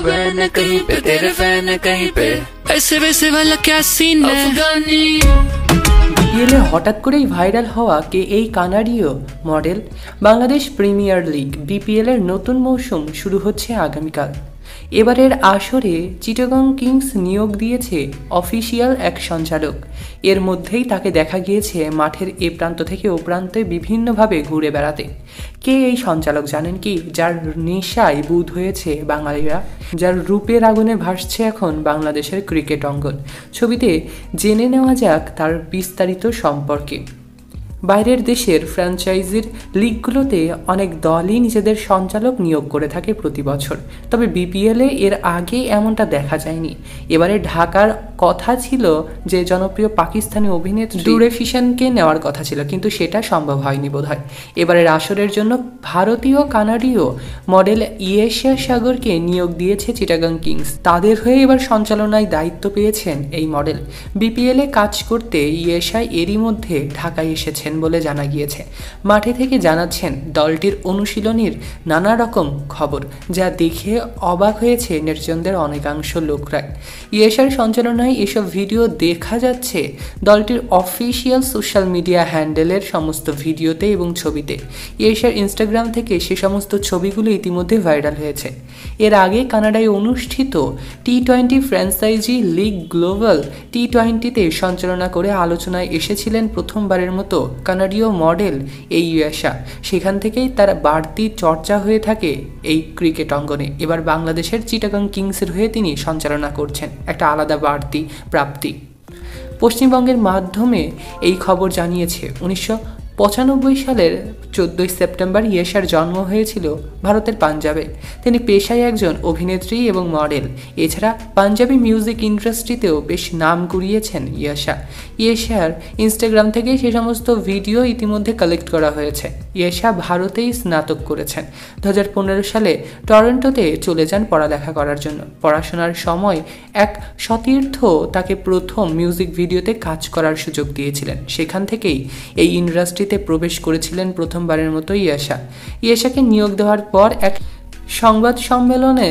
बहन है कहीं पे, तेरे फैन है कहीं पे, ऐसे वैसे वाला क्या सीन है अफगानी। বিপিএলে হঠাৎ করেই ভাইরাল হওয়া কে এই কানাডীয় model. Bangladesh premier league BPL এর নতুন মৌসুম শুরু হচ্ছে আগামীকাল। এবারের আসরে চিটাগং কিংস নিয়োগ দিয়েছে অফিসিয়াল এক সঞ্চালক। এর মধ্যেই তাকে দেখা গিয়েছে মাঠের এ প্রান্ত থেকে ও প্রান্তে বিভিন্নভাবে ঘুরে বেড়াতে। কে এই সঞ্চালক জানেন কি? যার নেশায় বুঁদ হয়েছে বাঙালিরা, যার রূপের আগুনে ভাসছে এখন বাংলাদেশের ক্রিকেট অঙ্গন। ছবিতে জেনে নেওয়া যাক তার বিস্তারিত সম্পর্কে। বাইরের দেশের ফ্র্যাঞ্চাইজির লিগগুলোতে অনেক দলই নিজেদের সঞ্চালক নিয়োগ করে থাকে প্রতি বছর, তবে বিপিএলে এর আগে এমনটা দেখা যায়নি। এবারে ঢাকার কথা ছিল যে জনপ্রিয় পাকিস্তানি অভিনেত্রী ডুরে ফিশনকে নেওয়ার কথা ছিল, কিন্তু সেটা সম্ভব হয়নি বোধহয়। এবারের আসরের জন্য ভারতীয় কানাডীয় মডেল ইয়েশা সাগরকে নিয়োগ দিয়েছে চিটাগং কিংস। তাদের হয়ে এবার সঞ্চালনায় দায়িত্ব পেয়েছেন এই মডেল। বিপিএলে কাজ করতে ইয়েশা এরই মধ্যে ঢাকায় এসেছেন বলে জানা গিয়েছে। মাঠে থেকে জানাচ্ছেন দলটির অনুশীলনীর নানা রকম খবর, যা দেখে অবাক হয়েছে নেটিজনদের অনেকাংশ লোকরাই। ইয়েশার সঞ্চালনায় এসব ভিডিও দেখা যাচ্ছে দলটির অফিসিয়াল সোশ্যাল মিডিয়া হ্যান্ডেলের সমস্ত ভিডিওতে এবং ছবিতে। ইয়েশার ইনস্টাগ্রাম থেকে সে সমস্ত ছবিগুলো ইতিমধ্যে ভাইরাল হয়েছে। এর আগে কানাডায় অনুষ্ঠিত টি-20 ফ্র্যাঞ্চাইজি লিগ গ্লোবাল টি-20তে সঞ্চালনা করে আলোচনায় এসেছিলেন প্রথমবারের মতো কানাডীয় মডেল এই ইয়েশা। সেখান থেকেই তার বাড়তি চর্চা হয়ে থাকে এই ক্রিকেট অঙ্গনে। এবার বাংলাদেশের চিটাগং কিংসের হয়ে তিনি সঞ্চালনা করছেন, একটা আলাদা বাড়তি প্রাপ্তি। পশ্চিমবঙ্গের মাধ্যমে এই খবর জানিয়েছে 1995 সালের 14 সেপ্টেম্বর ইয়েশার জন্ম হয়েছিল ভারতের পাঞ্জাবে। তিনি পেশায় একজন অভিনেত্রী এবং মডেল। এছাড়া পাঞ্জাবি মিউজিক ইন্ডাস্ট্রিতেও বেশ নাম কুড়িয়েছেন ইয়েশা। ইয়েশার ইনস্টাগ্রাম থেকে সে সমস্ত ভিডিও ইতিমধ্যে কালেক্ট করা হয়েছে। ইয়েশা ভারতেই স্নাতক করেছেন। 2015 সালে টরন্টোতে চলে যান পড়ালেখা করার জন্য। পড়াশোনার সময় এক সতীর্থ তাকে প্রথম মিউজিক ভিডিওতে কাজ করার সুযোগ দিয়েছিলেন। সেখান থেকেই এই ইন্ডাস্ট্রিতে প্রবেশ করেছিলেন প্রথমবারের মতো ইয়েশা। ইয়েশাকে নিয়োগ দেওয়ার পর এক সংবাদ সম্মেলনে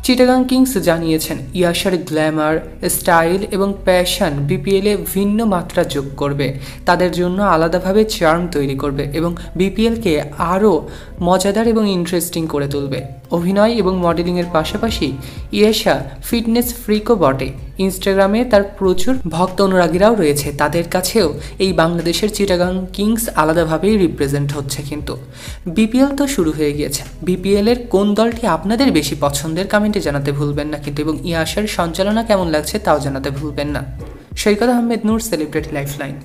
চিটাগং কিংস জানিয়েছেন ইয়েশার গ্ল্যামার, স্টাইল এবং প্যাশন বিপিএলে ভিন্ন মাত্রা যোগ করবে, তাদের জন্য আলাদাভাবে চার্ম তৈরি করবে এবং বিপিএলকে আরও মজাদার এবং ইন্টারেস্টিং করে তুলবে। অভিনয় এবং মডেলিংয়ের পাশাপাশি ইয়েশা ফিটনেস ফ্রিকও বটে। ইনস্টাগ্রামে তার প্রচুর ভক্ত অনুরাগীরাও রয়েছে। তাদের কাছেও এই বাংলাদেশের চিটাগং কিংস আলাদাভাবেই রিপ্রেজেন্ট হচ্ছে। কিন্তু বিপিএল তো শুরু হয়ে গিয়েছে। বিপিএলের কোন দলটি আপনাদের বেশি পছন্দের কমেন্টে জানাতে ভুলবেন না কিন্তু, এবং ইয়েশার সঞ্চালনা কেমন লাগছে তাও জানাতে ভুলবেন না। সৈকত আহমেদ নূর, সেলিব্রিটি লাইফলাইন।